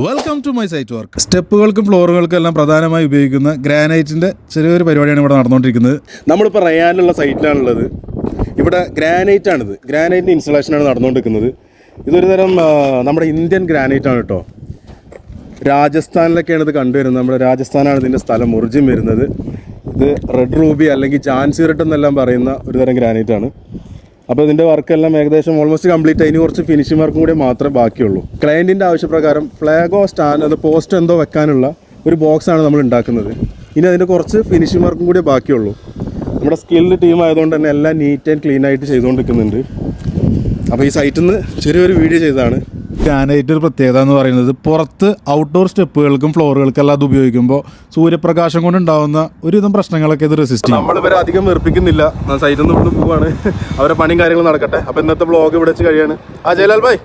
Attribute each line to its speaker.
Speaker 1: Welcome to my site work. സ്റ്റെപ്പുകൾക്കും ഫ്ലോറുകൾക്കും എല്ലാം പ്രധാനമായി ഉപയോഗിക്കുന്ന ഗ്രാനൈറ്റിൻ്റെ ചെറിയൊരു പരിപാടിയാണ് ഇവിടെ നടന്നുകൊണ്ടിരിക്കുന്നത്.
Speaker 2: നമ്മളിപ്പോൾ റയാനുള്ള സൈറ്റിലാണുള്ളത്. ഇവിടെ ഗ്രാനൈറ്റാണിത്. ഗ്രാനൈറ്റിൻ്റെ ഇൻസ്റ്റലേഷനാണ് നടന്നുകൊണ്ടിരിക്കുന്നത്. ഇതൊരു തരം നമ്മുടെ ഇന്ത്യൻ ഗ്രാനൈറ്റാണ് കേട്ടോ. രാജസ്ഥാനിലൊക്കെയാണ് ഇത് കണ്ടുവരുന്നത്. നമ്മുടെ രാജസ്ഥാനാണ് ഇതിൻ്റെ സ്ഥലം, ഒറിജിൻ വരുന്നത്. ഇത് റെഡ് റൂബി അല്ലെങ്കിൽ ജാൻസി റെഡ് എന്നെല്ലാം പറയുന്ന ഒരു തരം ഗ്രാനൈറ്റാണ്. അപ്പോൾ ഇതിൻ്റെ വർക്കെല്ലാം ഏകദേശം ഓൾമോസ്റ്റ് കംപ്ലീറ്റ്. അതിന് കുറച്ച് ഫിനിഷിംഗ് വർക്കും കൂടി മാത്രമേ ബാക്കിയുള്ളൂ. ക്ലയൻറ്റിൻ്റെ ആവശ്യപ്രകാരം ഫ്ലാഗോ സ്റ്റാൻഡ് അത് പോസ്റ്റ് എന്തോ വെക്കാനുള്ള ഒരു ബോക്സാണ് നമ്മൾ ഉണ്ടാക്കുന്നത്. ഇനി അതിൻ്റെ കുറച്ച് ഫിനിഷിംഗ് വർക്കും കൂടി ബാക്കിയുള്ളൂ. നമ്മുടെ സ്കിൽഡ് ടീം ആയതുകൊണ്ട് തന്നെ എല്ലാം നീറ്റ് ആൻഡ് ക്ലീൻ ആയിട്ട് ചെയ്തുകൊണ്ടിരിക്കുന്നുണ്ട്. അപ്പോൾ ഈ സൈറ്റിൽ നിന്ന് ചെറിയൊരു വീഡിയോ ചെയ്തതാണ്.
Speaker 1: ഗ്രാനൈറ്റ് ഒരു പ്രത്യേകത എന്ന് പറയുന്നത് പുറത്ത് ഔട്ട്ഡോർ സ്റ്റെപ്പുകൾക്കും ഫ്ലോറുകൾക്കെല്ലാം അത് ഉപയോഗിക്കുമ്പോൾ സൂര്യപ്രകാശം കൊണ്ടുണ്ടാകുന്ന ഒരുവിധം പ്രശ്നങ്ങളൊക്കെ ഇത് റെസിസ്റ്റ് ചെയ്യും.
Speaker 2: നമ്മളിവരെ അധികം വെറുപ്പിക്കുന്നില്ല. സൈറ്റിൽ നിന്ന് ഇവിടുന്ന് പോവാണ്. അവരെ പണിയും കാര്യങ്ങളും നടക്കട്ടെ. അപ്പോൾ ഇന്നത്തെ വ്ളോഗ് ഇവിടെ വെച്ച് കഴിയാണ്. ജയലാൽ ഭായ്.